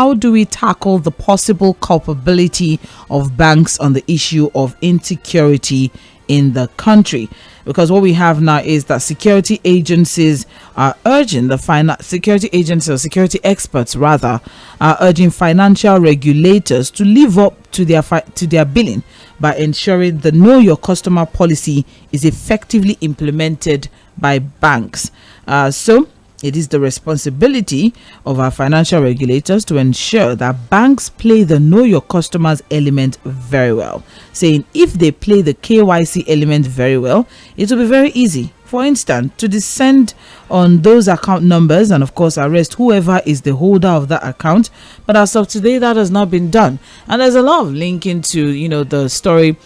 how do we tackle the possible culpability of banks on the issue of insecurity in the country? Because what we have now is that security agencies are urging security agencies, or security experts rather, are urging financial regulators to live up to their billing by ensuring the know your customer policy is effectively implemented by banks. So it is the responsibility of our financial regulators to ensure that banks play the know your customers element very well, saying if they play the KYC element very well, it will be very easy, for instance, to descend on those account numbers and of course arrest whoever is the holder of that account. But as of today, that has not been done, and there's a lot of linking to the story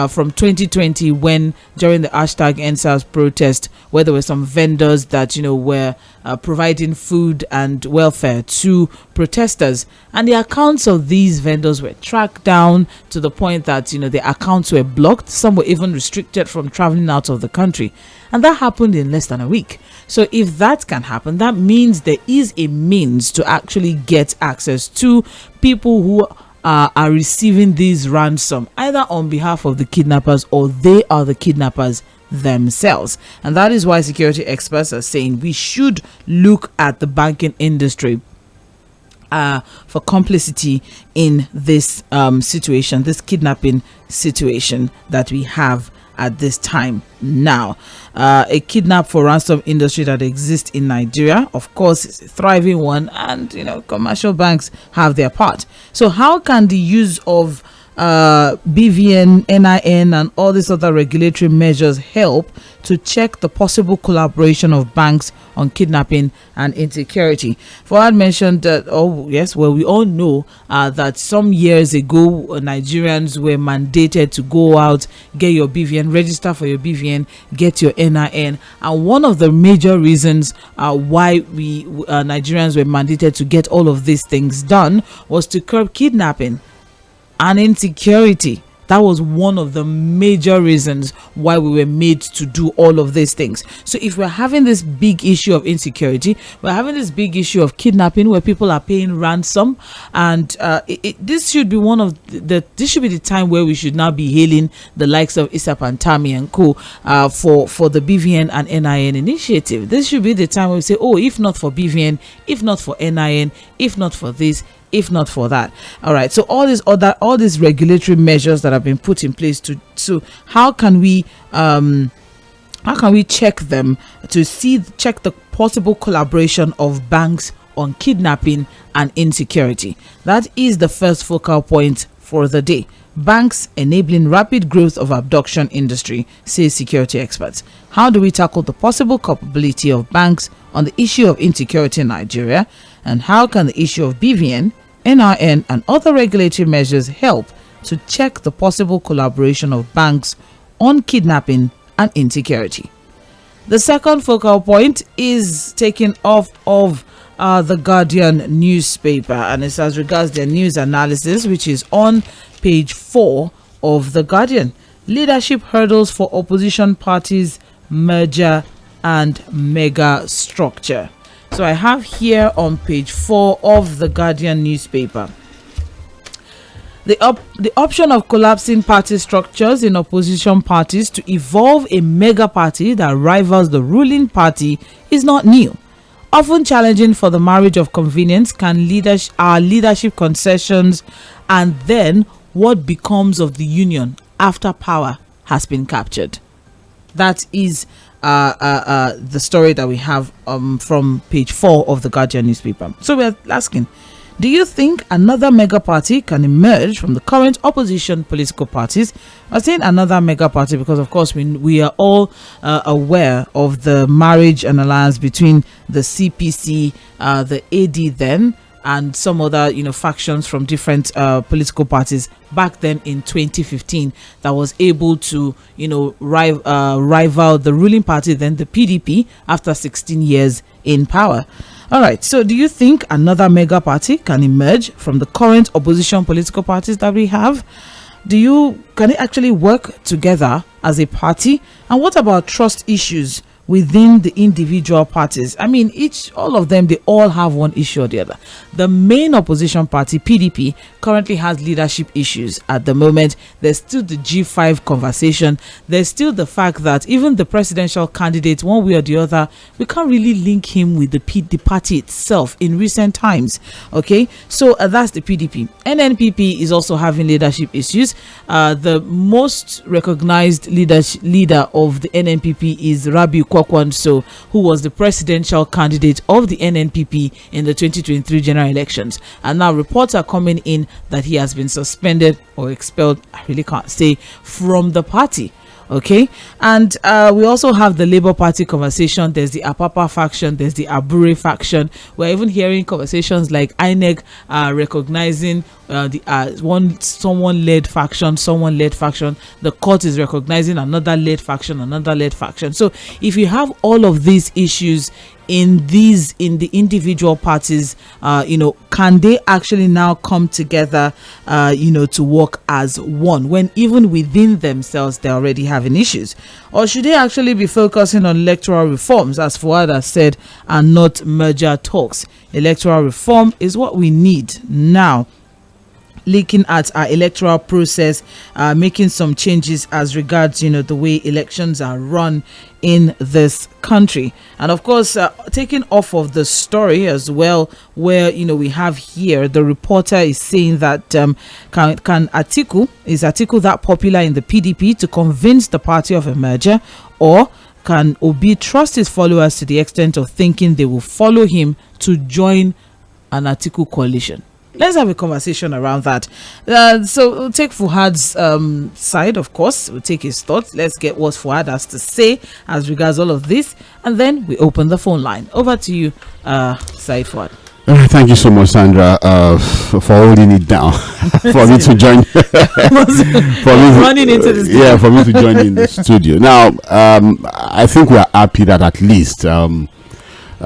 from 2020, when during the #EndSARS protest, where there were some vendors that were providing food and welfare to protesters, and the accounts of these vendors were tracked down to the point that the accounts were blocked. Some were even restricted from traveling out of the country, and that happened in less than a week. So if that can happen, that means there is a means to actually get access to people who are receiving these ransom, either on behalf of the kidnappers or they are the kidnappers themselves. And that is why security experts are saying we should look at the banking industry for complicity in this situation, this kidnapping situation that we have at this time now. A kidnap for ransom industry that exists in Nigeria, of course, is a thriving one, and commercial banks have their part. So how can the use of BVN, NIN and all these other regulatory measures help to check the possible collaboration of banks on kidnapping and insecurity? Fuhad mentioned that, we all know that some years ago Nigerians were mandated to go out, get your BVN, register for your BVN, get your NIN, and one of the major reasons why we Nigerians were mandated to get all of these things done was to curb kidnapping and insecurity. That was one of the major reasons why we were made to do all of these things. So if we're having this big issue of insecurity, we're having this big issue of kidnapping where people are paying ransom, and this should be this should be the time where we should now be hailing the likes of ISAP and Tami and co for the BVN and NIN initiative. This should be the time where we say, if not for BVN, if not for NIN, if not for this, if not for that. All right, so all these regulatory measures that have been put in place to how can we check them to check the possible collaboration of banks on kidnapping and insecurity? That is the first focal point for the day. Banks enabling rapid growth of abduction industry, say security experts. How do we tackle the possible culpability of banks on the issue of insecurity in Nigeria, and how can the issue of BVN, NIN and other regulatory measures help to check the possible collaboration of banks on kidnapping and insecurity? The second focal point is taken off of the Guardian newspaper, and it's as regards their news analysis, which is on page 4 of the Guardian. Leadership hurdles for opposition parties, merger and mega structure. So I have here on page 4 of the Guardian newspaper the option of collapsing party structures in opposition parties to evolve a mega party that rivals the ruling party is not new. Often challenging for the marriage of convenience can our leadership concessions, and then what becomes of the union after power has been captured. That is the story that we have from page 4 of the Guardian newspaper. So we're asking, do you think another mega party can emerge from the current opposition political parties? I'm saying another mega party because, of course, we are all aware of the marriage and alliance between the CPC, the AD then, and some other factions from different political parties back then in 2015 that was able to rival the ruling party then, the PDP, after 16 years in power. All right, so do you think another mega party can emerge from the current opposition political parties that we have? Can it actually work together as a party? And what about trust issues within the individual parties. I mean, all of them, they all have one issue or the other. The main opposition party, PDP, currently has leadership issues at the moment. There's still the G5 conversation. There's still the fact that even the presidential candidate, one way or the other, we can't really link him with the party itself in recent times. Okay, so that's the PDP. NNPP is also having leadership issues. The most recognized leader of the NNPP is Rabiu Kwankwaso, who was the presidential candidate of the NNPP in the 2023 general elections. And now reports are coming in that he has been suspended or expelled, I really can't say, from the party. Okay, and we also have the Labour Party conversation. There's the Apapa faction, there's the Abure faction. We're even hearing conversations like INEC recognizing someone led faction. The court is recognizing another led faction. So if you have all of these issues in the individual parties, can they actually now come together to work as one, when even within themselves they're already having issues? Or should they actually be focusing on electoral reforms, as Fuhad has said, and not merger talks? Electoral reform is what we need now. Looking at our electoral process, making some changes as regards, the way elections are run in this country. And of course, taking off of the story as well, where, we have here, the reporter is saying that can Atiku that popular in the PDP to convince the party of a merger, or can Obi trust his followers to the extent of thinking they will follow him to join an Atiku coalition? Let's have a conversation around that. So we'll take Fuhad's side, of course. We'll take his thoughts. Let's get what Fuhad has to say as regards all of this. And then we open the phone line. Over to you, Saheed Fuhad. Thank you so much, Sandra, for holding it down for me to join. Running into the studio. Yeah, for me to join in the studio. Now, I think we are happy that at least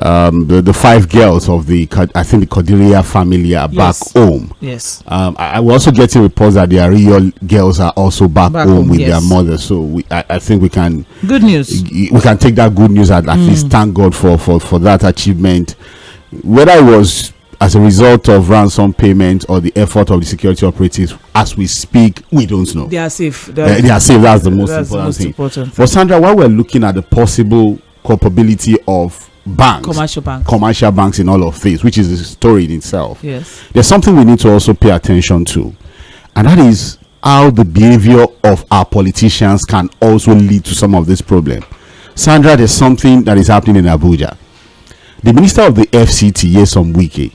the 5 girls of the Ǩọ̀dìríyà family are back home. Yes. I will also getting reports that their real girls are also back home with their mothers. So I think we can. Good news. We can take that good news and at least thank God for that achievement. Whether it was as a result of ransom payment or the effort of the security operatives, as we speak, we don't know. They are safe. They are safe. That's the most important thing. But Sandra, while we're looking at the possible culpability of commercial banks in all of this, which is a story in itself, yes, there's something we need to also pay attention to, and that is how the behavior of our politicians can also lead to some of this problem. Sandra, there's something that is happening in Abuja. The minister of the FCT, Nyesom Wike,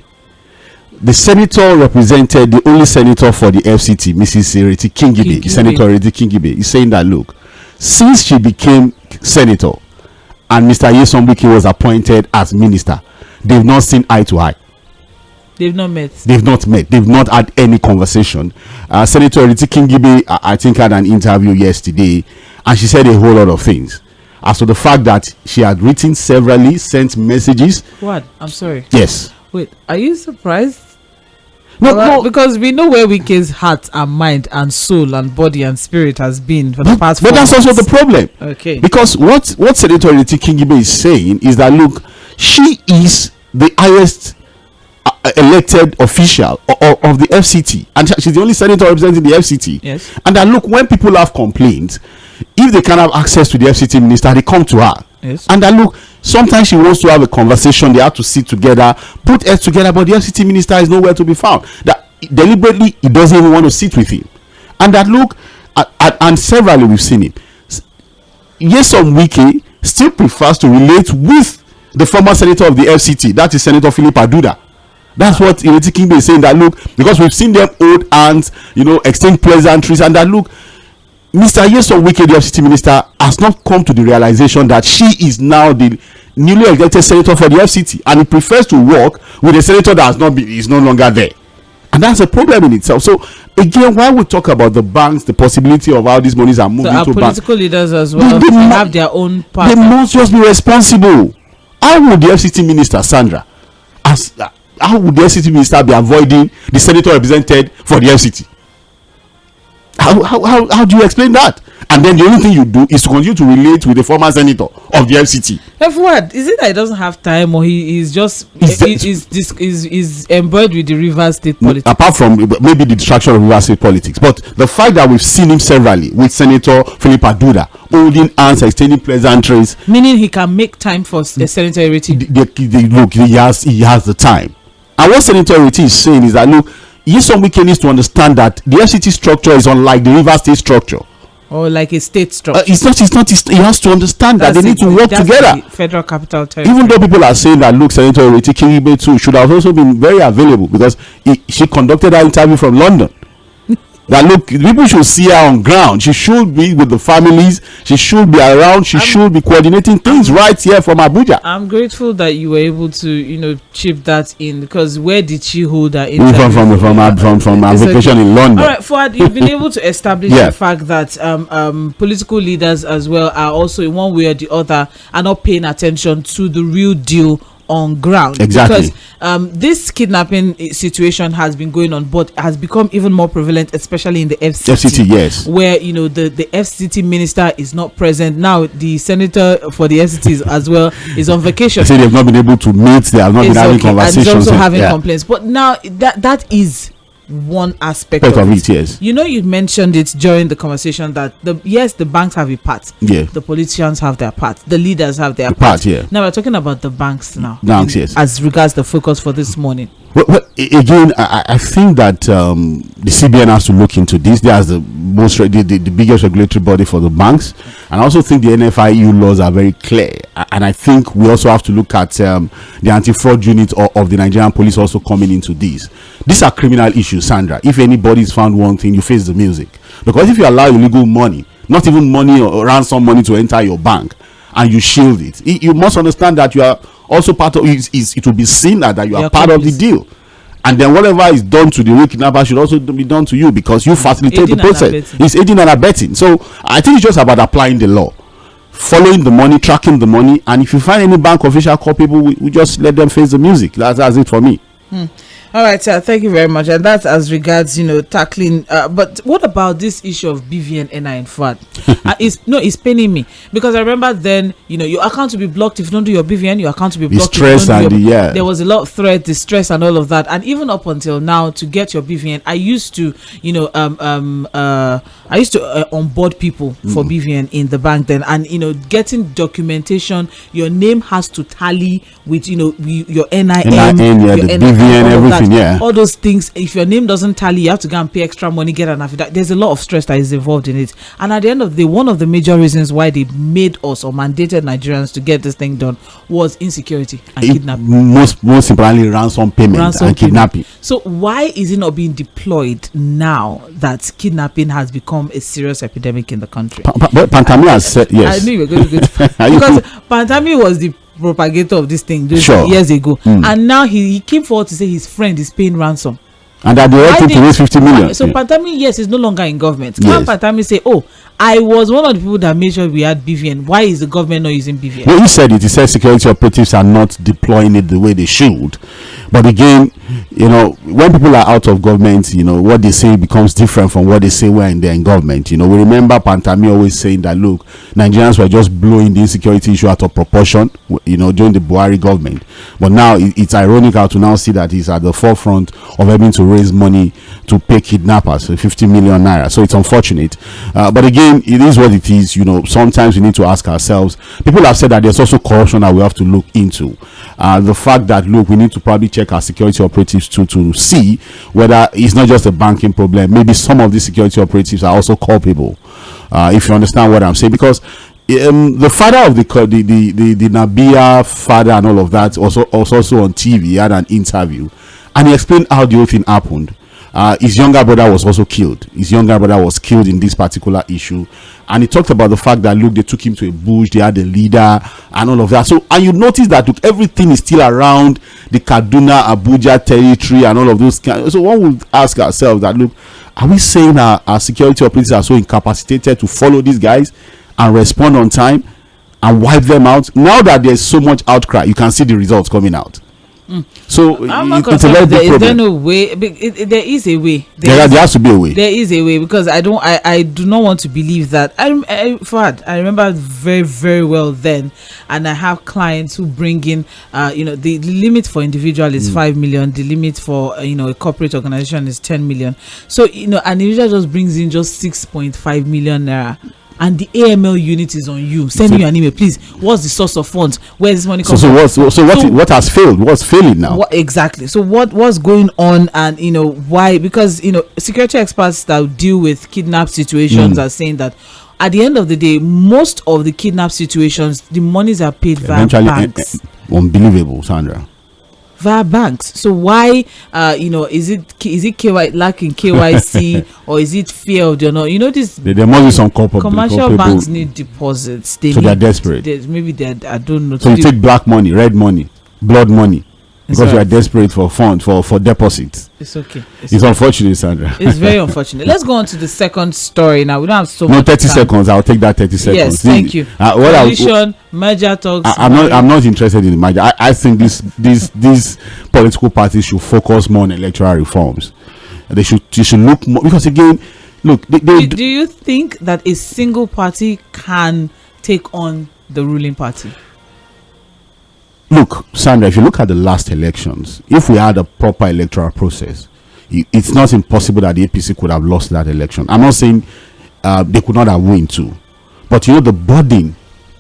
the senator represented, the only senator for the FCT, Mrs. Senator Ireti Kingibe, is saying that, look, since she became senator and Mr. Nyesom Wike was appointed as minister, they've not seen eye to eye. They've not met. They've not had any conversation. Senator Ireti Kingibe, I think, had an interview yesterday, and she said a whole lot of things. As to the fact that she had written severally, sent messages. What? I'm sorry. Yes. Wait, are you surprised? No, because we know where Wike's heart and mind and soul and body and spirit has been for the past 4 months. But that's also the problem. Okay. Because what Senator Ireti Kingibe is saying is that, look, she is the highest elected official of the FCT, and she's the only senator representing the FCT. Yes. And that, look, when people have complaints, if they can have access to the FCT minister, they come to her. Yes. And that, look, sometimes she wants to have a conversation, they have to sit together, put heads together, but the FCT minister is nowhere to be found. That deliberately he doesn't even want to sit with him. And that, look, and severally we've seen it. Nyesom Wike still prefers to relate with the former senator of the FCT, that is Senator Philip Aduda. That's what Ireti Kingibe is saying, that, look, because we've seen them hold hands, exchange pleasantries, and that, look, Mr. Nyesom Wike, the FCT minister, has not come to the realization that she is now the newly elected senator for the FCT, and he prefers to work with a senator that is no longer there. And that's a problem in itself. So again, while we talk about the banks, the possibility of how these monies are moving to banks, political leaders as well, they have their own part. They must just be responsible. How would the FCT minister, Sandra, how would the FCT minister be avoiding the senator represented for the FCT? How do you explain that? And then the only thing you do is to continue to relate with the former senator of the FCT. Fuhad, is it that he doesn't have time, or he is just is embroiled with the Rivers State politics? Apart from maybe the distraction of Rivers State politics, but the fact that we've seen him severally with Senator Philip Aduda holding hands, extending pleasantries, meaning he can make time for Senator Ireti. Look, he has the time. And what Senator Ireti is saying is that look, Ʞᴏᴟᴛ needs to understand that the FCT structure is unlike the Rivers State structure. Or like a state structure. It's not. He has to understand that they need to work together. Federal capital territory. Even though people are saying that, look, Senator Ʞᴟᴛ should have also been very available because she conducted her interview from London. That look, people should see her on ground. She should be with the families. She should be around. She should be coordinating things right here from Abuja. I'm grateful that you were able to, chip that in, because where did she hold her interview? From her vacation in London. All right, Fuad, you've been able to establish the fact that political leaders as well are also, in one way or the other, are not paying attention to the real deal on ground. Exactly. Because this kidnapping situation has been going on, but has become even more prevalent, especially in the FCT. Yes, where the FCT minister is not present now. The senator for the FCT as well is on vacation. They say they've not been able to meet. They have not been having conversations. And he's also having complaints. But now that is one aspect of it. Yes. You mentioned it during the conversation that the banks have a part. Yeah. The politicians have their part. The leaders have their part. Yeah. Now we're talking about the banks now. Banks, yes. As regards the focus for this morning. Well, again, I think that the CBN has to look into this. They are the biggest regulatory body for the banks, and I also think the NFIU laws are very clear. And I think we also have to look at the anti-fraud unit of the Nigerian police also coming into this. These are criminal issues, Sandra. If anybody is found one thing, you face the music. Because if you allow illegal money, not even money or ransom money, to enter your bank, and you shield it, you must understand that you are also part of it. It will be seen that you are part of the deal, and then whatever is done to the real kidnapper should also be done to you, because you facilitate the process. It's aiding and abetting. So I think it's just about applying the law, following the money, tracking the money, and if you find any bank official culpable, we just let them face the music. That's it for me. All right, thank you very much. And that's as regards, tackling. But what about this issue of BVN, NI, and FAD? It's paining me, because I remember then, your account will be blocked if you don't do your BVN. Your account will be blocked. There was a lot of threat, distress, and all of that. And even up until now, to get your BVN, I used to, onboard people for BVN in the bank then, and getting documentation. Your name has to tally with your NIN, your BVN, everything. Yeah, all those things. If your name doesn't tally, you have to go and pay extra money, get an affidavit. There's a lot of stress that is involved in it. And at the end of the day, one of the major reasons why they made us or mandated Nigerians to get this thing done was insecurity and kidnapping. Most importantly, ransom payment and kidnapping. So why is it not being deployed now that kidnapping has become a serious epidemic in the country? But Pantami has said yes. I knew you were going to get because Pantami was the propagator of this thing years ago, and now he came forward to say his friend is paying ransom, and that they want him to raise 50 million. So Pantami, yes, is no longer in government. Can Pantami say, I was one of the people that made sure we had BVN. Why is the government not using BVN? Well, he said it. He said security operatives are not deploying it the way they should. But again, when people are out of government, what they say becomes different from what they say when they're in government. We remember Pantami always saying that, look, Nigerians were just blowing the insecurity issue out of proportion, during the Buhari government. But now it's ironical to now see that he's at the forefront of having to raise money to pay kidnappers, 50 million naira. So it's unfortunate. But again, it is what it is. Sometimes we need to ask ourselves. People have said that there's also corruption that we have to look into. The fact that, look, we need to probably check our security operatives to see whether it's not just a banking problem. Maybe some of these security operatives are also culpable. If you understand what I'm saying, because the father of the Nabia father and all of that was also on TV. He had an interview, and he explained how the whole thing happened. His younger brother was also killed. His younger brother was killed in this particular issue, and he talked about the fact that, look, they took him to a bush, they had a leader and all of that. So, and you notice that, look, everything is still around the Kaduna, Abuja territory and all of those. So one would ask ourselves that, look, are we saying our security operatives are so incapacitated to follow these guys and respond on time and wipe them out? Now that there's so much outcry, you can see the results coming out. So I'm not it's a very big is there problem. no way? There is a way. There has to be a way. There is a way, because I do not want to believe that. Fuhad, I remember very, very well then, and I have clients who bring in, the limit for individual is 5 million. The limit for a corporate organization is 10 million. So an individual just brings in just 6.5 million naira. And the AML unit is on you. Send you an email, please. What's the source of funds? Where this money comes from? What has failed? What's failing now? Exactly. So what's going on, and why? Because security experts that deal with kidnap situations are saying that at the end of the day, most of the kidnap situations, the monies are paid via banks. Unbelievable, Sandra. Via banks. So why is it lacking KYC or is it fear of this? There must be some commercial banks need deposits. They're desperate. Maybe I don't know. So you take black money, red money, blood money, because you are desperate for funds for deposits. It's okay. It's unfortunate, Sandra. It's very unfortunate. Let's go on to the second story now. We don't have so much 30 time. seconds. I'll take that 30 seconds. Yes, thank you. Coalition, merger talks. I'm not interested in the merger. I think these political parties should focus more on electoral reforms. They should look more, because again, look. Do you think that a single party can take on the ruling party? Look, Sandra, if you look at the last elections, if we had a proper electoral process, it's not impossible that the APC could have lost that election. I'm not saying they could not have won too, but the burden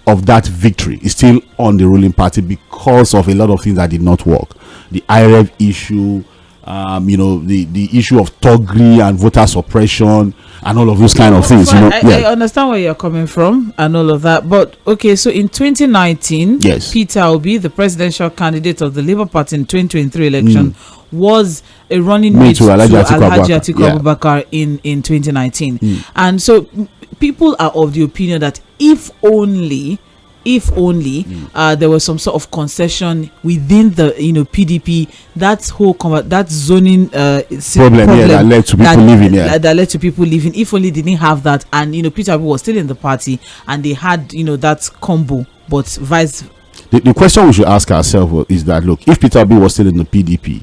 of that victory is still on the ruling party because of a lot of things that did not work. The IREV issue, the issue of thuggery and voter suppression and all of those kind of things. I understand where you're coming from and all of that, but okay, so in 2019, yes, Peter Obi, the presidential candidate of the Labour Party in 2023 election, was a running mate to Alhaji Atiku Abubakar in 2019, and so people are of the opinion that if only there was some sort of concession within the PDP, that zoning problem that led to people leaving. That led to people leaving. If only they didn't have that, and Peter Obi was still in the party, and they had that combo, but vice. The question we should ask ourselves is that, look, if Peter Obi was still in the PDP,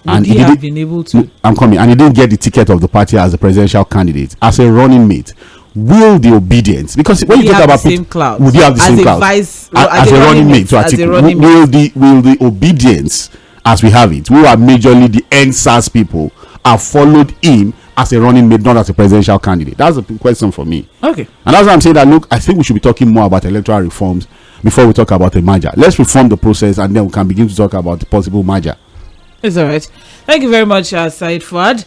and he have been able to, and he didn't get the ticket of the party as a presidential candidate, as a running mate, will the obedience, because when you talk about the same cloud, would you have the same cloud as a running mate to Atiku? Will the obedience as we have it, who are majorly the NSAS people, have followed him as a running mate, not as a presidential candidate? That's the question for me. Okay. And that's why I'm saying that, look, I think we should be talking more about electoral reforms before we talk about a merger. Let's reform the process, and then we can begin to talk about the possible merger. It's all right. Thank you very much, Saheed Fuhad.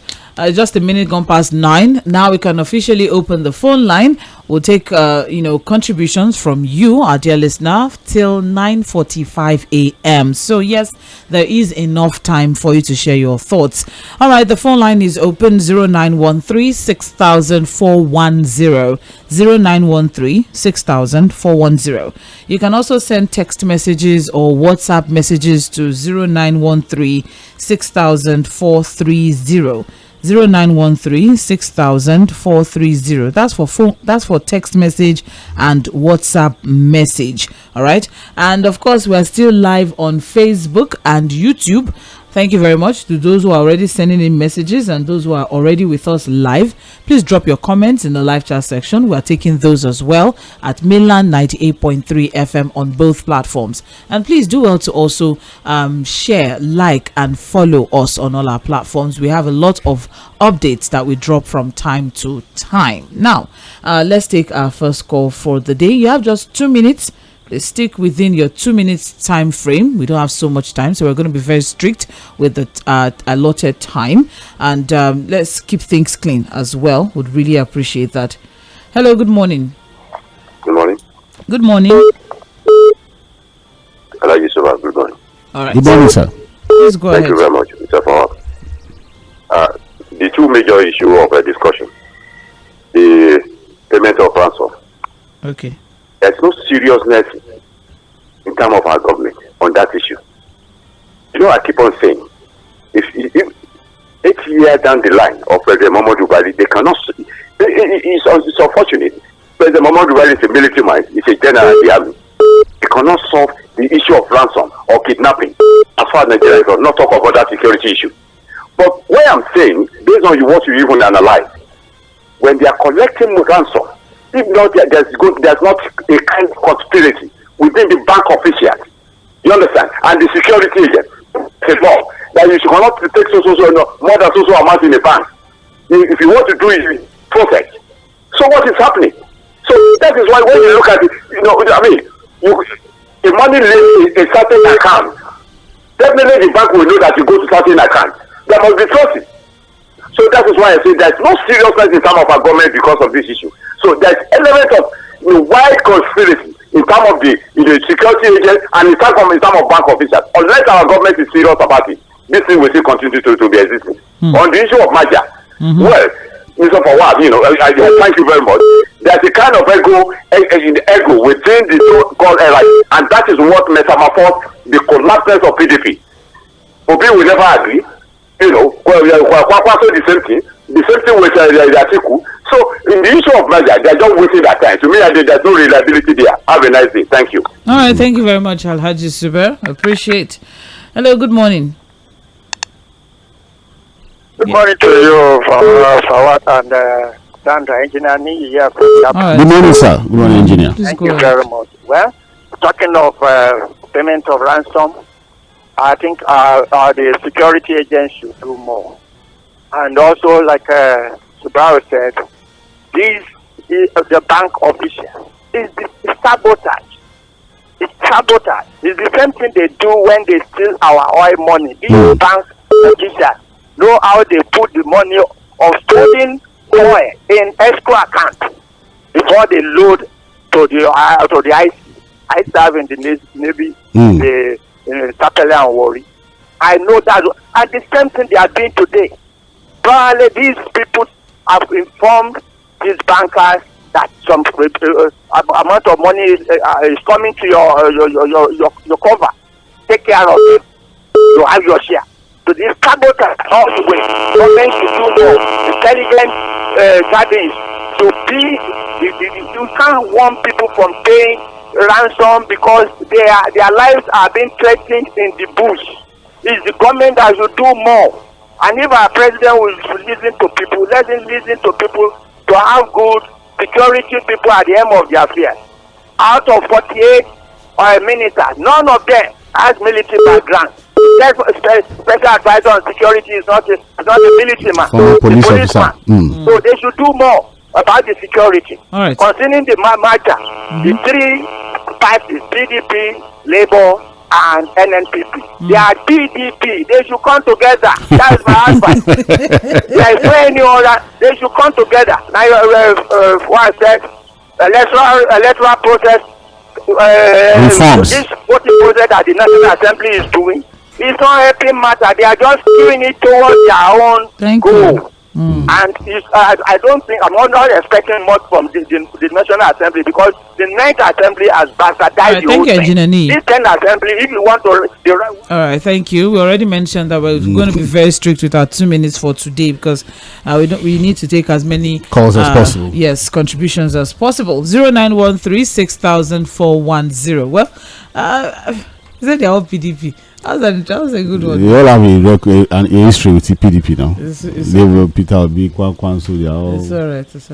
Just a minute gone past 9. Now we can officially open the phone line. We'll take contributions from you, our dear listener, till 9:45 a.m. So yes, there is enough time for you to share your thoughts. All right, the phone line is open. 0913 6000 410 0913 6000 410. You can also send text messages or WhatsApp messages to 0913 6000 430. 0913 6000 430. That's for phone, that's for text message and WhatsApp message. All right, and of course we're still live on Facebook and YouTube. Thank you very much to those who are already sending in messages and those who are already with us live. Please drop your comments in the live chat section. We are taking those as well at Mainland 98.3 FM on both platforms. And please do well to also share, like, and follow us on all our platforms. We have a lot of updates that we drop from time to time. Now, let's take our first call for the day. You have just 2 minutes. Stick within your 2 minutes time frame. We don't have so much time, so we're going to be very strict with the allotted time, and let's keep things clean as well. Would really appreciate that. Hello, good morning. Good morning. Good morning. Hello, Yusuf. Good morning. All right. Good morning, sir. Please go ahead. Thank you very much, Mr. Fahad. The two major issues of discussion: the payment of ransom. Okay. There's no seriousness in terms of our government on that issue. I keep on saying, if 8 years down the line of President Muhammadu Buhari, they cannot. It's unfortunate. President Muhammadu Buhari is a military man. He's a general in the army. He cannot solve the issue of ransom or kidnapping as far as Nigeria is concerned, not talk about that security issue. But what I'm saying, based on what you even analyze, when they are collecting ransom, if not there's not a kind of conspiracy within the bank officials, you understand, and the security agent, the law that you should not take more than so amount in a bank. If you want to do it, protect. So what is happening? So that is why when you look at it, if money lays in a certain account, definitely the bank will know that you go to certain account. There must be trust. So that is why I say there is no seriousness in terms of our government because of this issue. So there is element of wide conspiracy in terms of the security agents and in terms of bank officials. Unless our government is serious about it, this thing will still continue to be existing. On the issue of merger, well, Mr. Fuhad, I thank you very much. There's a kind of ego within the so-called allies, and that is what metamorphosed the collapse of PDP. Obi will never agree. The same thing with the article. So in the issue of merger, they're just wasting their time. To me, there's no reliability there. Have a nice day. Thank you. All right, thank you very much, Alhaji Suber. Appreciate. Hello, good morning. Good morning to you, Fawad and Sandra, Engineer here. Right. Good morning, sir. Good morning, Engineer. Thank you very much. Well, talking of payment of ransom, I think the security agents should do more. And also, like Subaru said, the bank official is sabotage. It's sabotage. It's the same thing they do when they steal our oil money. These bank officials know how they put the money of stolen oil in escrow account before they load to the ice serve in the Navy, the Sapele and Worry. I know that, and the same thing they are doing today. Probably these people have informed these bankers that some amount of money is coming to your cover. Take care of it. You have your share. So this sabotage all the way. Government should do more. Intelligent guardians to be. You can't warn people from paying ransom because their lives are being threatened in the bush. It's the government that should do more. And if our president will listen to people, let him listen to people to have good security people at the end of their affairs. Out of 48 ministers, none of them has military background. Special advisor on security is not a military man. Police officer. So they should do more about the security. All right. Concerning the matter, the three parties, PDP, Labour, and NNPP, they are PDP. They should come together. That is my advice. There is no any other. They should come together. Now, what I said, electoral process. This voting process that the National Assembly is doing, it's not helping matter. They are just doing it towards their own goal. And I don't think, I'm not expecting much from the National Assembly because the 9th Assembly has bastardized the whole thing. This 10th Assembly, if you want to... All right, thank you. We already mentioned that we're going to be very strict with our 2 minutes for today because we need to take as many calls as possible. Yes, contributions as possible. 0913 6000 410. Well, is that the whole PDP? That was a good one. They all have a history with the PDP now. They will Peter Obi, Kwan, so they are all... It's alright. It's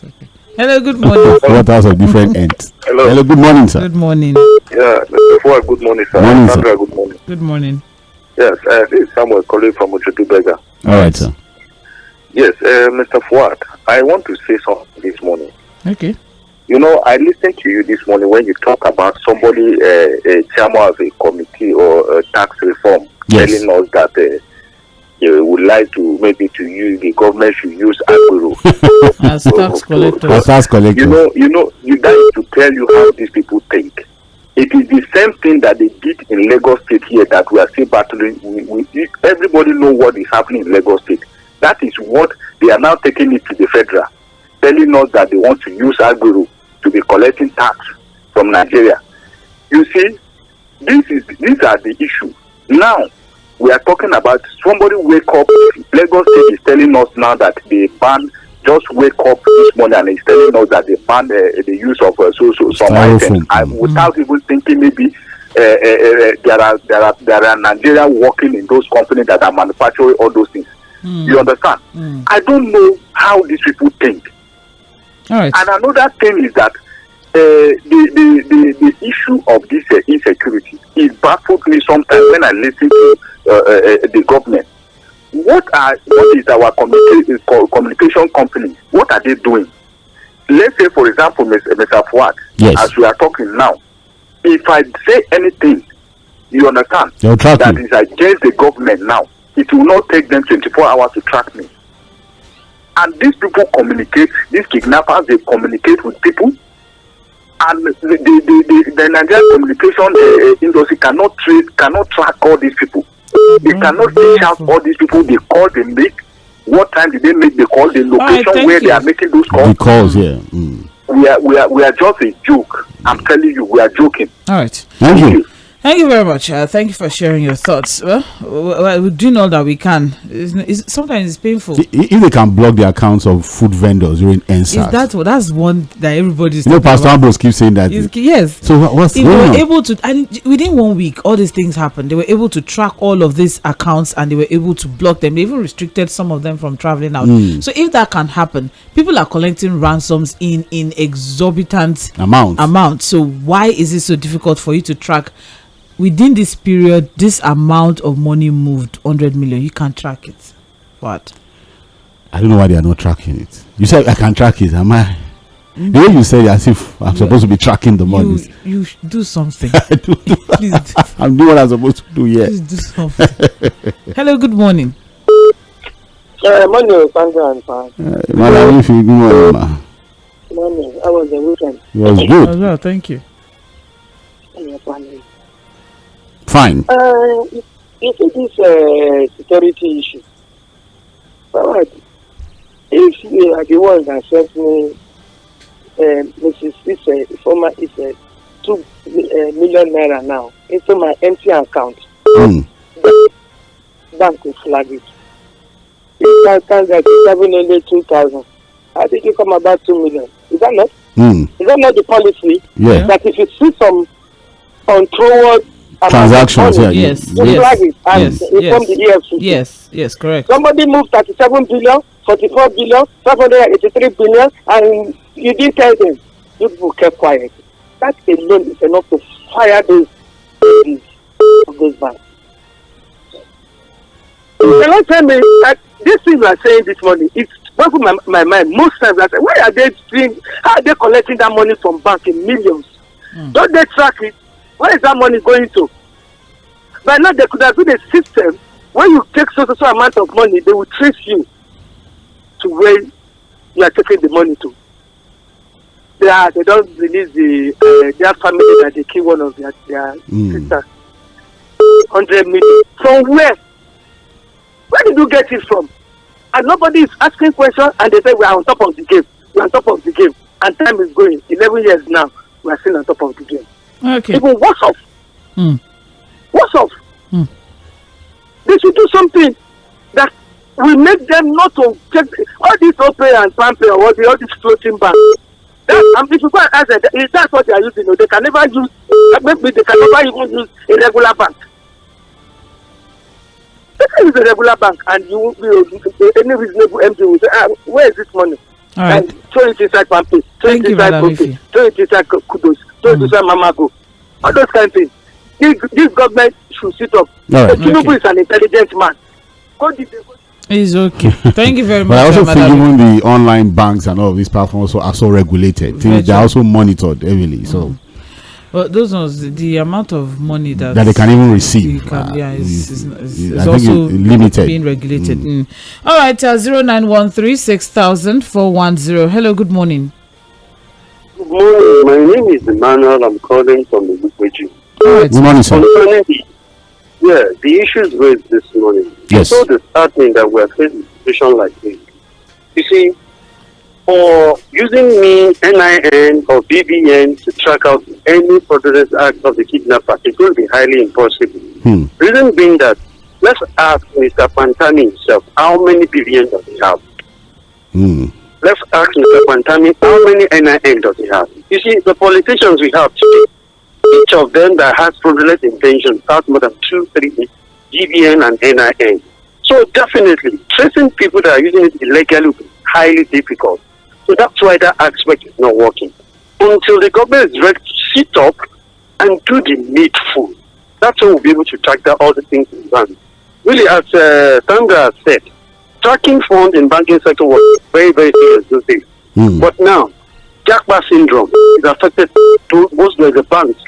okay. Hello, good morning. What else of different ends? Hello, good morning, sir. Good morning. Yeah, Mr. Fuhad, good morning, sir. Morning, Sandra, good morning. Good morning. Yes, this is Samuel calling from Ojudu. All right, sir. Yes, Mr. Fuhad, I want to say something this morning. Okay. I listened to you this morning when you talk about somebody, a chairman of a committee or a tax reform, telling us that they would like to the government should use Agbero as tax collector. As tax collector. You guys to tell you how these people think. It is the same thing that they did in Lagos State here that we are still battling. Everybody know what is happening in Lagos State. That is what they are now taking it to the federal, telling us that they want to use Agbero to be collecting tax from Nigeria. You see, these are the issues. Now, we are talking about somebody wake up. Lagos State is telling us now that they ban, just wake up this morning and it's telling us that they ban the use of some items without even thinking maybe there are Nigerians working in those companies that are manufacturing all those things. You understand? I don't know how these people think. All right. And another thing is that the issue of this insecurity is baffled me sometimes when I listen to the government. What is our communication company? What are they doing? Let's say, for example, Mr. Fuhad, yes, as we are talking now, if I say anything, you understand, that is against the government now, it will not take them 24 hours to track me. And these people communicate, these kidnappers, they communicate with people. And the Nigerian communication industry cannot track all these people. They cannot reach out all these people. They call, they make. What time did they make the call? The location where they are making those calls. The calls, yeah. We are just a joke. I'm telling you, we are joking. All right. Thank you. Thank you very much. Thank you for sharing your thoughts. Well, we do know that we can. Sometimes it's painful. If they can block the accounts of food vendors during NSAS. That's one that everybody's. Pastor Ambrose keeps saying that. Yes. So what's if going they on? were able to, and within 1 week, all these things happened. They were able to track all of these accounts, and they were able to block them. They even restricted some of them from traveling out. So if that can happen, people are collecting ransoms in exorbitant amount. So why is it so difficult for you to track? Within this period, this amount of money moved, 100 million, you can't track it. What? I don't know why they are not tracking it. You said I can track it. Am I? The way you said it, as if I'm supposed to be tracking the money. You do something. I do. Please. I'm doing what I'm supposed to do. Yeah. Please do something. Hello. Good morning. Morning, Sandra and Fahad. Madam, if you good morning, ma. Morning. How was the weekend? It was good. Oh, well, thank you. Fine. You see this security issue. Alright. If you are the one that sent me, Mrs. former is 2 million naira now into my empty account, bank will flag it. If I can get 702,000, I think it come about 2 million. Is that not? Is that not the policy? Yeah. That if you see some untoward transactions, yeah, yes, flag it and inform the EFCC. Yes, correct. Somebody moved 37 billion, 44 billion, 583 billion, and you didn't tell them. You people kept quiet. That alone is enough to fire those banks. You cannot tell me that these things you are saying this morning, it's broken my mind. Most times I say, why are they doing, how are they collecting that money from bank in millions? Don't they track it? Where is that money going to? By now, there could have been a system when you take so amount of money, they will trace you to where you are taking the money to. They don't release their family that they kill one of their sisters. 100 million. From where? Where did you get it from? And nobody is asking questions, and they say we are on top of the game. We are on top of the game. And time is going. 11 years now, we are still on top of the game. Okay. Even what's up? What's up? They should do something that will make them not to take all these OPay and PAMPay or all these floating banks. If you go and ask them, if that's what they are using, they can never use, maybe they can never even use a regular bank. They can use a regular bank and you won't be any reasonable MD will say, where is this money? All right. And throw it inside PAMPay, throw it inside OPay, throw it inside Kudos, throw it inside Mamago. All those kind of things. This government should sit up. Tinubu is an intelligent man. It's okay. Thank you very much. But I also think even the online banks and all of these platforms are so regulated. They're also monitored heavily. So, but those ones, the amount of money that they can even receive, is also limited, being regulated. All right, 0913 6000 410. Hello, good morning. Good morning. My name is Mainalnd. I'm calling from Lɪධᴇ. Good morning, sir. The issues raised this morning. Yes. It's so disheartening that we're facing a situation like this. You see, for using me, NIN or BBN to track out any fraudulent act of the kidnapper, it will be highly impossible. Reason being that, let's ask Mr. Pantani himself, how many billion does he have? Let's ask Mr. Pantani, how many NIN does he have? You see, the politicians we have today, each of them that has fraudulent intention start more than 2, 3 GBN and NIN. So definitely, tracing people that are using it illegally will be highly difficult. So that's why that aspect is not working. Until the government is ready to sit up and do the needful, that's when we'll be able to track down all the things in advance. Really, as Sandra said, tracking funds in banking sector was very, very serious those days. But now, Jackpot syndrome is affected most of the banks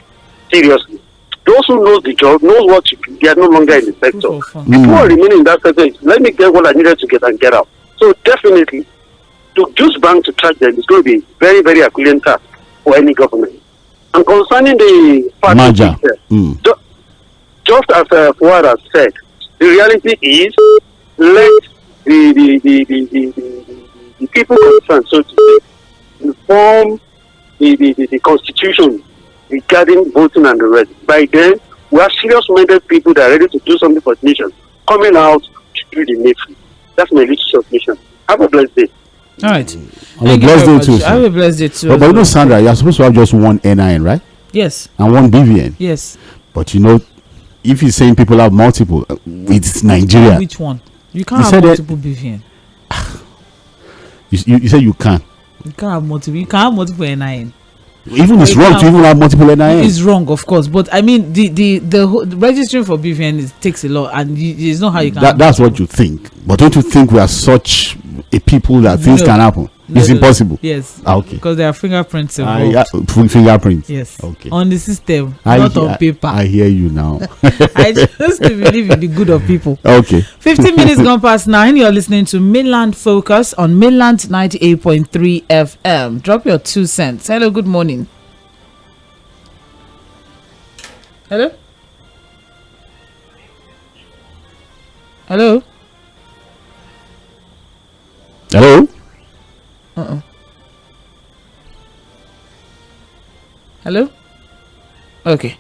seriously. Those who know the job, knows what to do, they are no longer in the sector. People are remaining in that sector. Let me get what I needed to get and get out. So definitely, to use banks to track them is going to be very, very Herculean task for any government. And concerning the fact just as Fuhad has said, the reality is let the people concerned, so to say, inform the constitution regarding voting and the rest. By then, we have serious-minded people that are ready to do something for the nation coming out to do the needful. That's my little submission. Have a blessed day. All right. Have a blessed day too. Have a blessed day too. But you know, Sandra, you're supposed to have just one NIN, right? Yes. And one BVN. Yes. But you know, if you're saying people have multiple, it's Nigeria. Which one? You can't have multiple BVN. You said you can. You can't have multiple. You can't have multiple NIN. Even it's wrong to even have multiple NIN. It's wrong, of course. But I mean, the registering for BVN takes a lot, and it's not how you can. That's what you think. But don't you think we are such a people that things can happen? It's impossible. Yes. Okay. Because there are fingerprints involved. Fingerprints. Yes. Okay. On the system, not on paper. I hear you now. I just believe in the good of people. Okay. 15 minutes gone past 9. You're listening to Mainland Focus on Mainland 98.3 FM. Drop your 2 cents. Hello, good morning. Hello? Hello? Hello? Hello? Okay.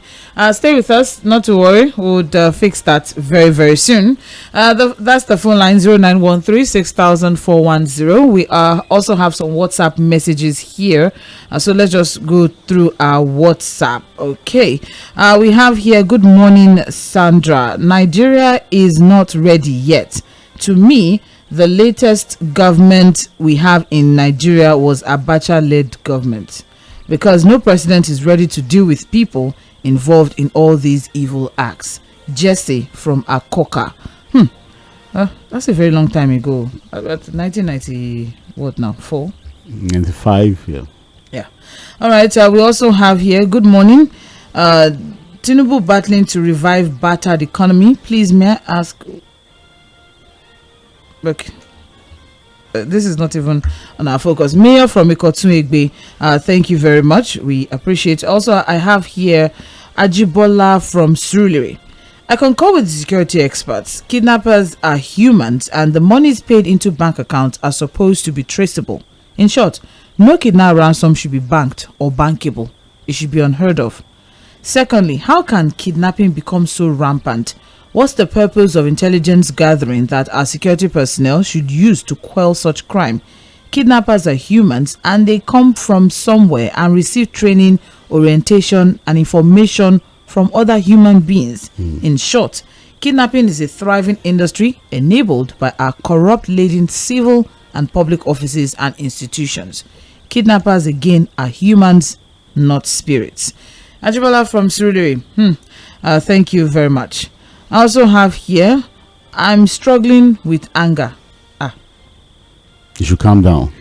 Stay with us. Not to worry. We'll fix that very, very soon. That's the phone line 0913 60410. We also have some WhatsApp messages here. So let's just go through our WhatsApp. Okay. We have here, good morning, Sandra. Nigeria is not ready yet. To me, the latest government we have in Nigeria was Abacha-led government, because no president is ready to deal with people involved in all these evil acts. Jesse from Akoka. That's a very long time ago. About 1990, what now? 4? 95, yeah. Yeah. All right. We also have here, good morning. Tinubu battling to revive battered economy. Please, may I ask... Look, this is not even on our focus. Mayor from Ʞᴏʀᴏ, thank you very much. We appreciate. Also, I have here Ajibola from Sဃ쏘ʀᴇ. I concur with the security experts. Kidnappers are humans, and the monies paid into bank accounts are supposed to be traceable. In short, no kidnap ransom should be banked or bankable. It should be unheard of. Secondly, how can kidnapping become so rampant? What's the purpose of intelligence gathering that our security personnel should use to quell such crime? Kidnappers are humans, and they come from somewhere and receive training, orientation, and information from other human beings. In short, kidnapping is a thriving industry enabled by our corrupt-laden civil and public offices and institutions. Kidnappers, again, are humans, not spirits. Ajibola from Sဃ쏘ʀᴇ. Thank you very much. I also have here, I'm struggling with anger. You should calm down.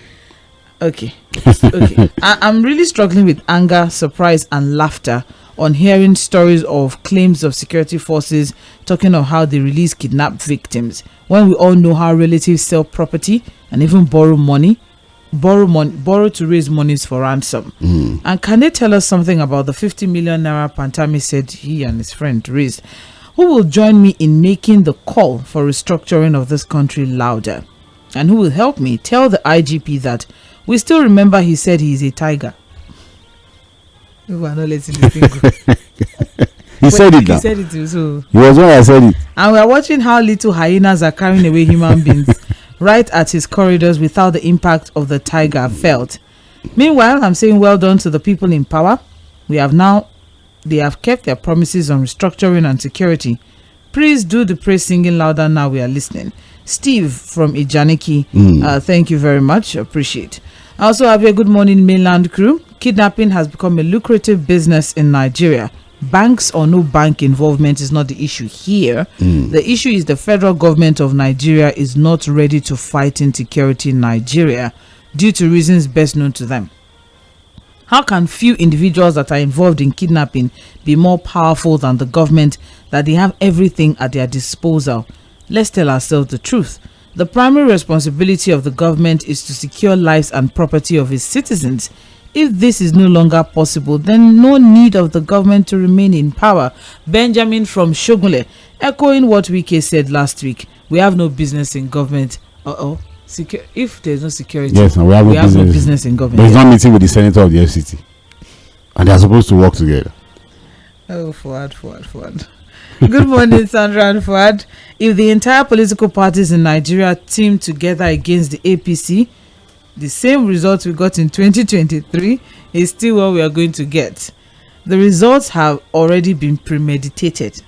Okay. I'm really struggling with anger, surprise, and laughter on hearing stories of claims of security forces talking of how they release kidnapped victims, when we all know how relatives sell property and even borrow to raise monies for ransom. And can they tell us something about the 50 million naira Pantami said he and his friend raised? Who will join me in making the call for restructuring of this country louder? And who will help me tell the IGP that we still remember he said he is a tiger? We are not letting this thing go. He said it now. He said it too. So. He was when I said it. And we are watching how little hyenas are carrying away human beings right at his corridors without the impact of the tiger felt. Meanwhile, I'm saying well done to the people in power. We have now they have kept their promises on restructuring and security. Please do the praise singing louder now. We are listening. Steve from Ijaniki, thank you very much. Appreciate. I also have a good morning, mainland crew. Kidnapping has become a lucrative business in Nigeria. Banks or no bank involvement is not the issue here. The issue is the federal government of Nigeria is not ready to fight insecurity in Nigeria due to reasons best known to them. How can few individuals that are involved in kidnapping be more powerful than the government, that they have everything at their disposal? Let's tell ourselves the truth. The primary responsibility of the government is to secure lives and property of its citizens. If this is no longer possible, then no need of the government to remain in power. Benjamin from 괏ᴏʀǃ, echoing what Wike said last week. We have no business in government. If there's no security, yes, no, we have no business in government. But he's not meeting with the senator of the FCT. And they're supposed to work together. Oh, Fuhad. Good morning, Sandra and Fuhad. If the entire political parties in Nigeria team together against the APC, the same results we got in 2023 is still what we are going to get. The results have already been premeditated.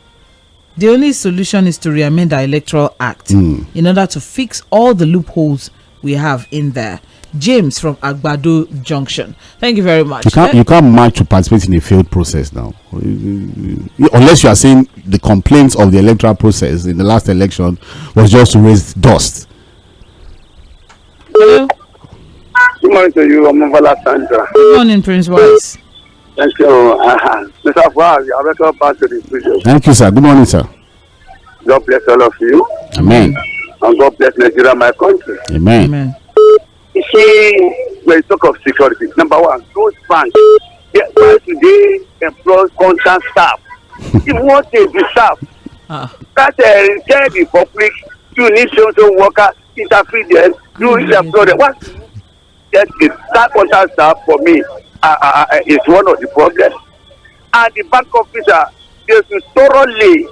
The only solution is to re-amend the Electoral Act in order to fix all the loopholes we have in there. James from Agbado Junction. Thank you very much. You can't march to participate in a failed process now. Unless you are saying the complaints of the electoral process in the last election was just to raise dust. Hello. Good morning to you, Mobola Sandra. Good morning, Prince Wise. Thank you. Mr. Fuhad, you are welcome back to the studio. Thank you, sir. Good morning, sir. God bless all of you. Amen. And God bless Nigeria, my country. Amen. Amen. You see, when you talk of security, number one, those banks, why today employ constant staff? If what they deserve, that tell the public, you need social worker, interfere them, you need to employ them. What? That constant staff for me is one of the problems. And the bank officer, they should thoroughly,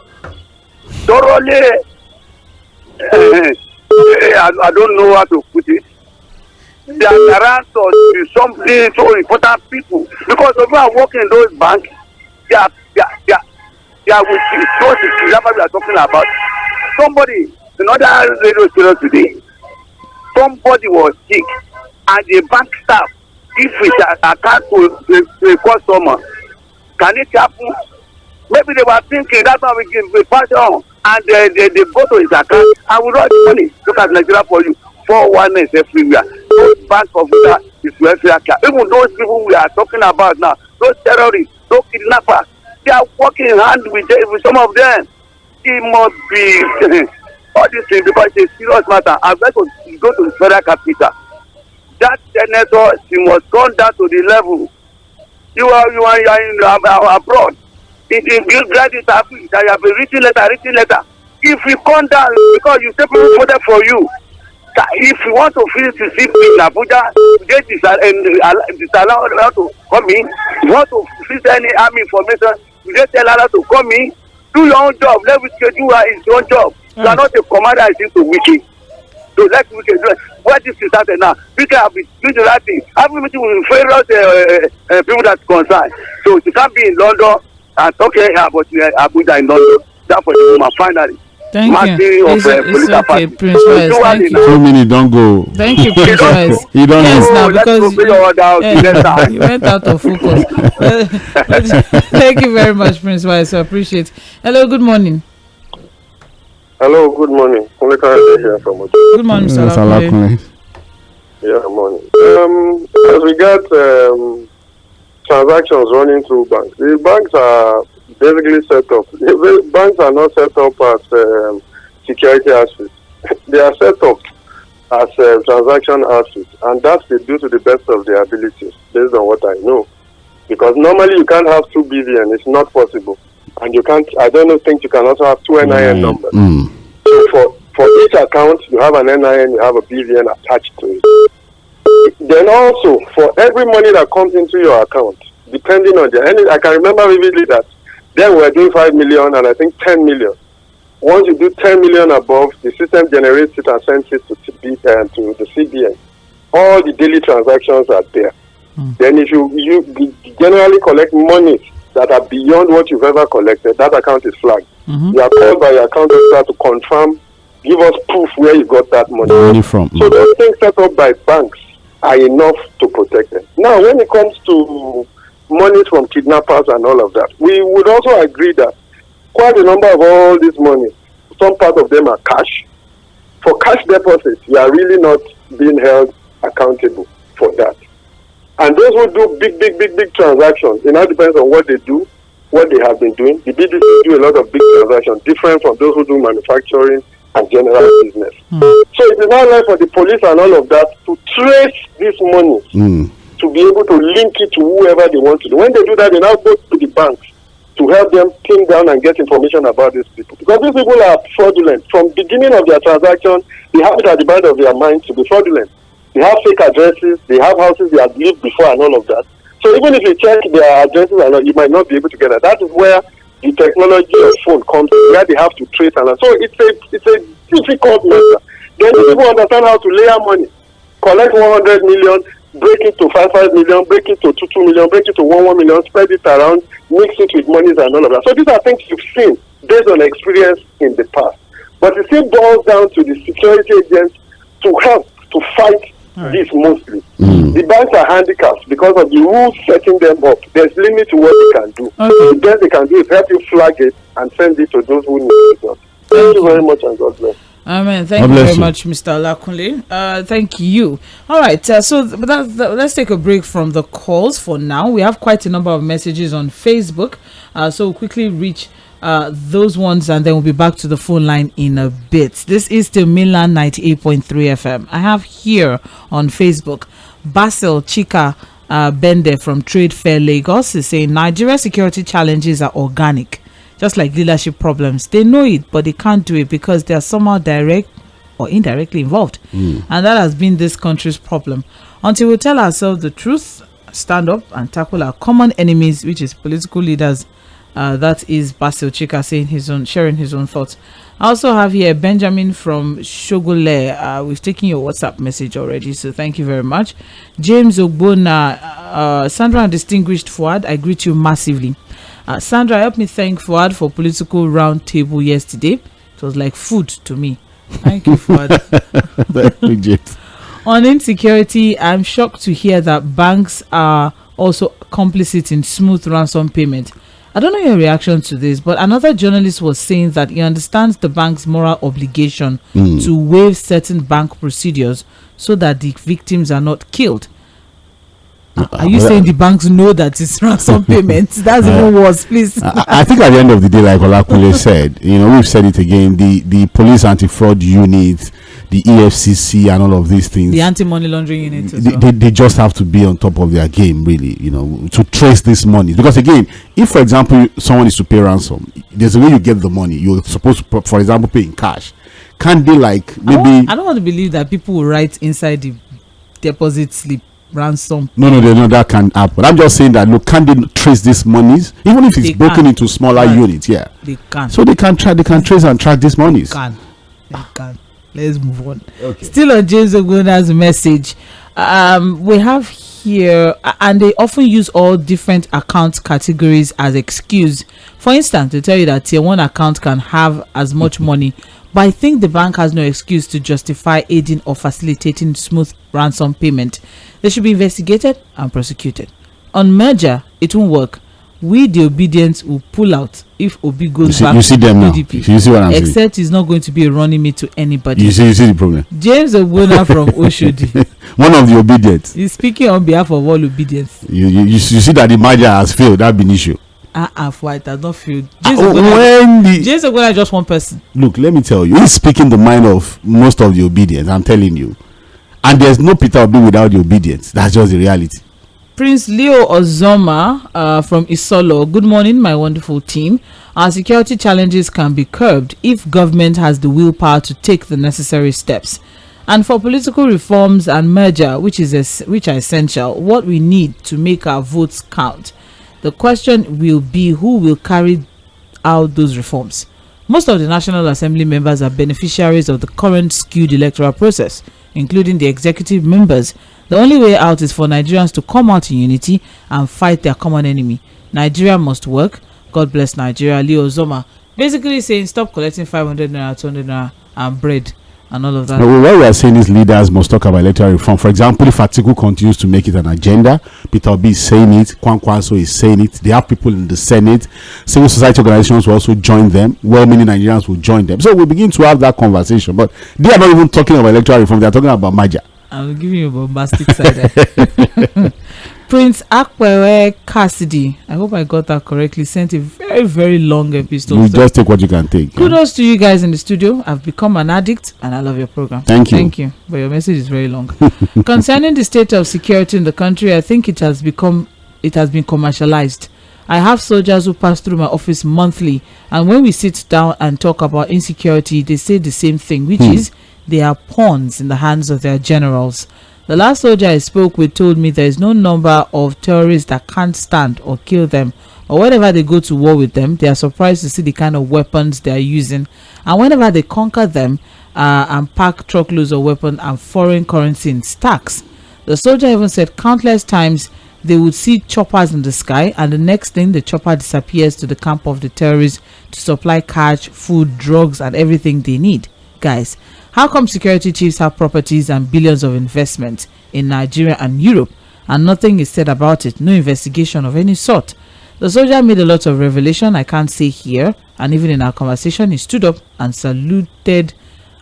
I don't know how to put it. They are around to something so important people, because if you are working in those banks, they are with those kidnappers we are talking about. Somebody, another radio station today, somebody was sick, and the bank staff, if it account to a customer, can it happen? Maybe they were thinking that's how we pass on, and they go to his account and we write the money. Look at Nigeria for you. 419 everywhere. Those bank officers is welfare care. Even those people we are talking about now, those terrorists, those kidnappers, they are working hand with some of them. It must be all these things, because it's a serious matter. I'm going to go to the federal capital. That senator, she must come down to the level. You are in abroad. In graduate service, I have a written letter. If you come down, because you say people voted for you, if you want to feel to see in Abuja, they disallow to come in. You want to visit any army information, you just tell her to come in. Do your own job. Let me do his own job. You are not a commander, I think, to Wiki. So let Wiki do it. What is it started now? Wiki have been doing the right thing. Having meeting with various people that's concerned. So you can't be in London and okay, but Abuja in London. That's for the woman, finally. Thank you. It's okay, Prince Wise. Thank you. 2 minutes, don't go. Thank you, Prince Wise. You don't yes, go. now because you went out of focus. Thank you very much, Prince Wise. I appreciate it. Hello, good morning. Hello, good morning. Good morning, Salah. Yeah, good morning. As we got transactions running through banks, the banks are basically set up. The banks are not set up as security outfits. They are set up as transaction outfits, and that's due to the best of their abilities, based on what I know. Because normally you can't have 2 billion; it's not possible, and you can't. I don't think you can also have 2 NIN numbers. So for each account, you have an NIN, you have a BVN attached to it. Then also, for every money that comes into your account, depending on I can remember vividly that then we were doing 5 million and I think 10 million. Once you do 10 million above, the system generates it and sends it to the CBN. All the daily transactions are there. Then if you generally collect money that are beyond what you've ever collected, that account is flagged. You are called by your account officer to confirm, give us proof where you got that money from. So those things set up by banks are enough to protect them. Now, when it comes to money from kidnappers and all of that, we would also agree that quite a number of all this money, some part of them are cash. For cash deposits, you are really not being held accountable for that. And those who do big transactions, it now depends on what they do, what they have been doing. The BDC do a lot of big transactions, different from those who do manufacturing and general business. So it is now left for the police and all of that to trace this money, to be able to link it to whoever they want to do. When they do that, they now go to the banks to help them pin down and get information about these people. Because these people are fraudulent. From beginning of their transaction, they have it at the back of their mind to be fraudulent. They have fake addresses, they have houses they have lived before and all of that. So even if you check their addresses and all, you might not be able to get that. That is where the technology of phone comes in, where they have to trace and all. So it's a difficult matter. Then people understand how to layer money. Collect 100 million, break it to 5 million, break it to 2 million, break it to 1 million, spread it around, mix it with monies and all of that. So these are things you've seen based on experience in the past. But it still boils down to the security agents to help to fight this mostly. The banks are handicapped because of the rules setting them up. There's limit to what they can do. The best they can do is help you flag it and send it to those who need it. Thank you very much and God bless. Amen. Thank you very much, Mr. Olakunle. Thank you. All right. So let's take a break from the calls for now. We have quite a number of messages on Facebook. So we'll quickly reach those ones and then we'll be back to the phone line in a bit. This is the Mainland 98.3 FM. I have here on Facebook Basil Chika Bende from Trade Fair Lagos is saying Nigeria security challenges are organic, just like leadership problems. They know it, but they can't do it because they are somehow direct or indirectly involved. And that has been this country's problem. Until we tell ourselves the truth, stand up and tackle our common enemies, which is political leaders. That is Basil Chika saying sharing his own thoughts. I also have here Benjamin from 괏ᴏʀᴏᴡ. We've taken your WhatsApp message already, so thank you very much. James Ogbona, Sandra and distinguished Fuhad, I greet you massively. Sandra, help me thank Fuhad for political round table yesterday. It was like food to me. Thank you, Fuhad. On insecurity, I'm shocked to hear that banks are also complicit in smooth ransom payment. I don't know your reaction to this, but another journalist was saying that he understands the bank's moral obligation to waive certain bank procedures so that the victims are not killed. Are you saying the banks know that it's ransom payments? That's even worse, please. I think at the end of the day, like Olakunle said, we've said it again, the police anti-fraud unit, the EFCC and all of these things, the anti-money laundering unit they just have to be on top of their game, really, to trace this money. Because again, if for example someone is to pay ransom, there's a way you get the money. You're supposed to, for example, pay in cash. Can't they maybe? I don't want to believe that people will write inside the deposit slip ransom. No, that can happen. I'm just saying that, look, can they trace these monies, even if it's broken into smaller units? Yeah, they can. So they can trace and track these monies. They can. Let's move on. Okay. Still on James Ogona's message, we have here, and they often use all different account categories as excuse. For instance, to tell you that tier 1 account can have as much money, but I think the bank has no excuse to justify aiding or facilitating smooth ransom payment. They should be investigated and prosecuted. On merger, it won't work. We, the obedience, will pull out if Obi goes back to PDP. You see what I'm saying? Except it's not going to be a running mate to anybody. You see the problem. James Ogbona from Oshodi. One of the obedience. He's speaking on behalf of all obedience. You see that the merger has failed. That's been issue. It has not failed. James Ogbona is just one person. Look, let me tell you, he's speaking the mind of most of the obedience. I'm telling you. And there's no Peter Obi without the obedience. That's just the reality. Prince Leo Ozoma from Isolo. Good morning, my wonderful team. Our security challenges can be curbed if government has the willpower to take the necessary steps. And for political reforms and merger, which are essential, what we need to make our votes count. The question will be who will carry out those reforms. Most of the National Assembly members are beneficiaries of the current skewed electoral process, including the executive members. The only way out is for Nigerians to come out in unity and fight their common enemy. Nigeria must work. God bless Nigeria. 괰ᴏʀᴏ. Basically saying stop collecting 500 naira, 200 naira and bread and all of that. What we are saying is leaders must talk about electoral reform. For example, if Atiku continues to make it an agenda, Peter Obi is saying it, Kwankwaso is saying it, they have people in the Senate, civil society organizations will also join them, well-meaning Nigerians will join them. So we begin to have that conversation, but they are not even talking about electoral reform, they are talking about Maja. I'm giving you a bombastic side. Prince 괏ᴏʀᴏ, I hope I got that correctly, sent a very, very long epistle. You just take what you can take. Kudos to you guys in the studio. I've become an addict and I love your program. Thank you. Thank you. But your message is very long. Concerning the state of security in the country, I think it has been commercialized. I have soldiers who pass through my office monthly, and when we sit down and talk about insecurity, they say the same thing, which is they are pawns in the hands of their generals. The last soldier I spoke with told me there is no number of terrorists that can't stand or kill them, or whenever they go to war with them, they are surprised to see the kind of weapons they are using, and whenever they conquer them and pack truckloads of weapons and foreign currency in stacks. The soldier even said countless times they would see choppers in the sky, and the next thing the chopper disappears to the camp of the terrorists to supply cash, food, drugs and everything they need. Guys, how come security chiefs have properties and billions of investment in Nigeria and Europe and nothing is said about it? No investigation of any sort. The soldier made a lot of revelation I can't say here, and even in our conversation he stood up and saluted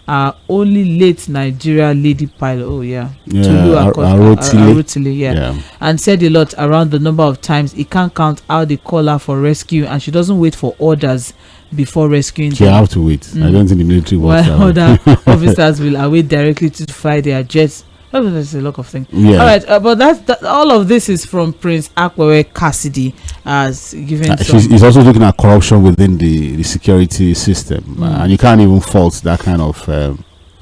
our only late Nigeria lady pilot. Oh yeah, Arotile, yeah, and said a lot around the number of times he can't count how they call her for rescue and she doesn't wait for orders before rescuing them. You have to wait. I don't think the military works. While other officers will await directly to fly their jets. Oh, there's a lot of things. Yeah. All right, but that all of this is from Prince 괏ᴏᴏ as given. He's also looking at corruption within the security system, and you can't even fault that kind of,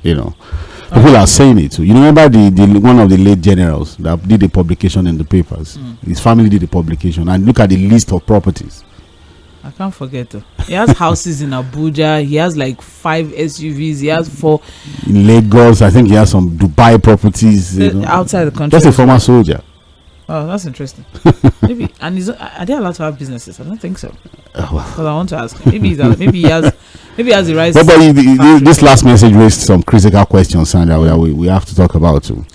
people are saying it too. You remember the one of the late generals that did the publication in the papers. His family did the publication, and look at the list of properties. I can't forget though. He has houses in Abuja. He has like 5 SUVs. He has 4 in Lagos. I think he has some Dubai properties outside the country. Just a former soldier. Oh, that's interesting. Maybe, and are they allowed to have businesses? I don't think so. Because I want to ask. Maybe he has the right. But this last message raised some critical questions, Sandra, that we have to talk about too.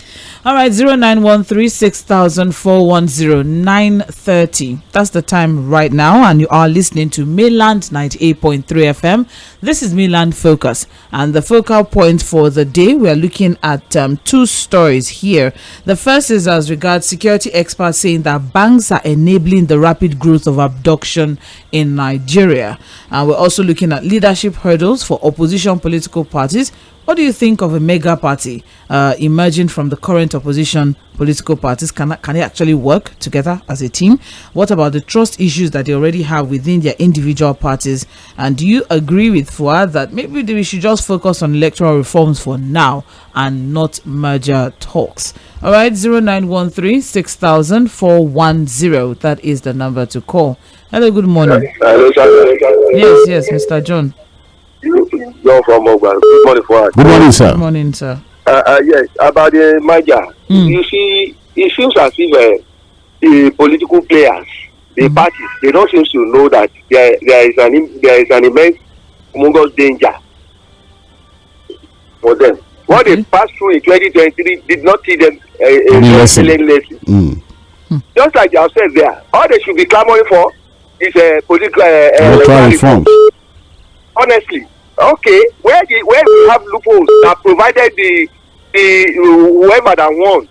All right, 0913-6000-410-930. That's the time right now, and you are listening to Mainland 98.3 FM. This is Mainland Focus, and the focal point for the day, we are looking at 2 stories here. The first is as regards security experts saying that banks are enabling the rapid growth of abduction in Nigeria. And we're also looking at leadership hurdles for opposition political parties. What do you think of a mega party emerging from the current opposition political parties? Can they actually work together as a team? What about the trust issues that they already have within their individual parties? And do you agree with Fuhad that maybe we should just focus on electoral reforms for now and not merger talks? All right, 0913-6000-410. That is the number to call. Hello, good morning. Hello, sir. Yes, Mr. John. John from Mobola. Good morning, Fuhad. Good morning, sir. Good morning, sir. Yes, about the merger. You see, it feels as if the political players, the parties, they don't seem to know that there is an immense humongous danger for them. What they passed through in 2023 did not teach them a lesson. Just like you have said there, all they should be clamoring for is political electoral reform. Honestly, okay, where we have loopholes that provided the whoever that won,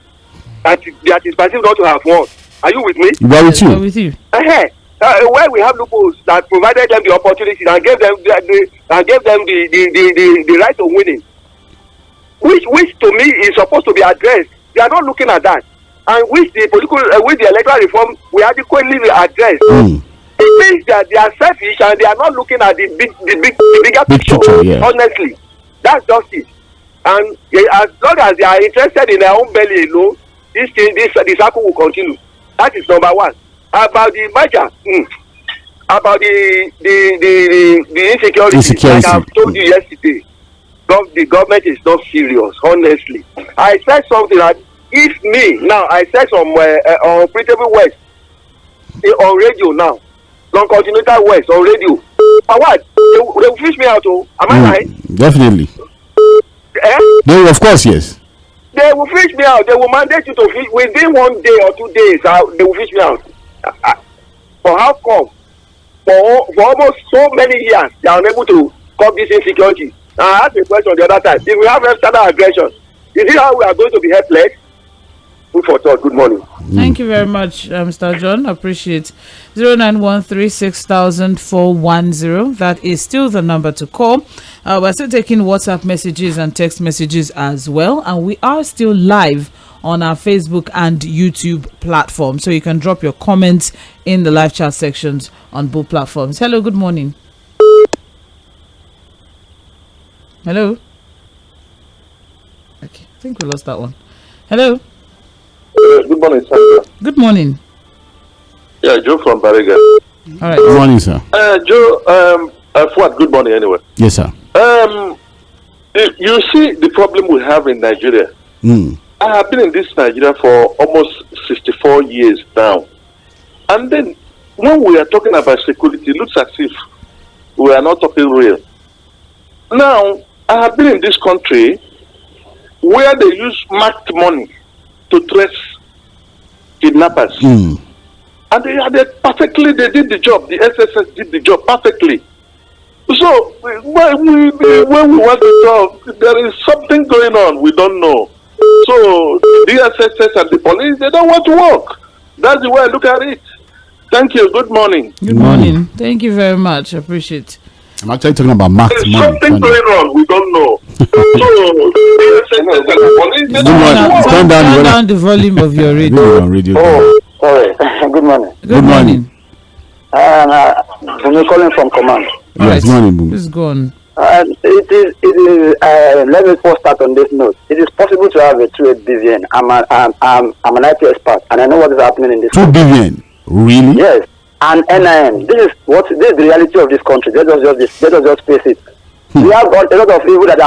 that is perceived not to have won. Are you with me? Where with you? With you. Where we have loopholes that provided them the opportunity and gave them the right of winning, which to me is supposed to be addressed. They are not looking at that, and with the electoral reform we adequately addressed. It means that they are selfish and they are not looking at the bigger picture. Yeah. Honestly, that's just it. And as long as they are interested in their own belly alone, this cycle will continue. That is number one. About the merger, about the insecurity, like I told you yesterday, the government is not serious. Honestly, I said something that if me now I said some unprintable words on radio now. Non-continental West on radio. For what? They will fish me out. Oh, am I right? Definitely. No, of course, yes. They will fish me out. They will mandate you to fish within 1 day or 2 days. They will fish me out. For how come? For almost so many years, they are unable to curb this insecurity. Now, I asked a question the other time. If we have external aggression, is it how we are going to be helpless? Food for thought. Good morning. Thank you very much, Mr. John. Appreciate 09136000410. That is still the number to call. We're still taking WhatsApp messages and text messages as well, and we are still live on our Facebook and YouTube platform, so you can drop your comments in the live chat sections on both platforms. Hello, good morning. Hello. Okay, I think we lost that one. Hello. Good morning, sir. Good morning. Yeah, Joe from Bariga. All right. Good morning, sir. Joe, Fuhad, good morning anyway. Yes, sir. You see the problem we have in Nigeria. I have been in this Nigeria for almost 64 years now. And then when we are talking about security, it looks as if we are not talking real. Now, I have been in this country where they use marked money to trace kidnappers. And they did the job. The SSS did the job perfectly. So when we want to talk, there is something going on we don't know. So the SSS and the police, they don't want to work. That's the way I look at it. Thank you. Good morning. Good morning. Thank you very much. I appreciate. I'm actually talking about marked There's money. something going on we don't know. So the SSS and the police, they don't want to work. Turn down the volume of your radio. Sorry. Good morning. Good morning. I'm calling from command. Yes, good morning, Boom. Please go on. Let me first start on this note. It is possible to have a 2 billion. I'm an IT expert, and I know what is happening in this 2 billion? Really? Yes. And NIN. This is the reality of this country. Let us just face it. We have got a lot of people that are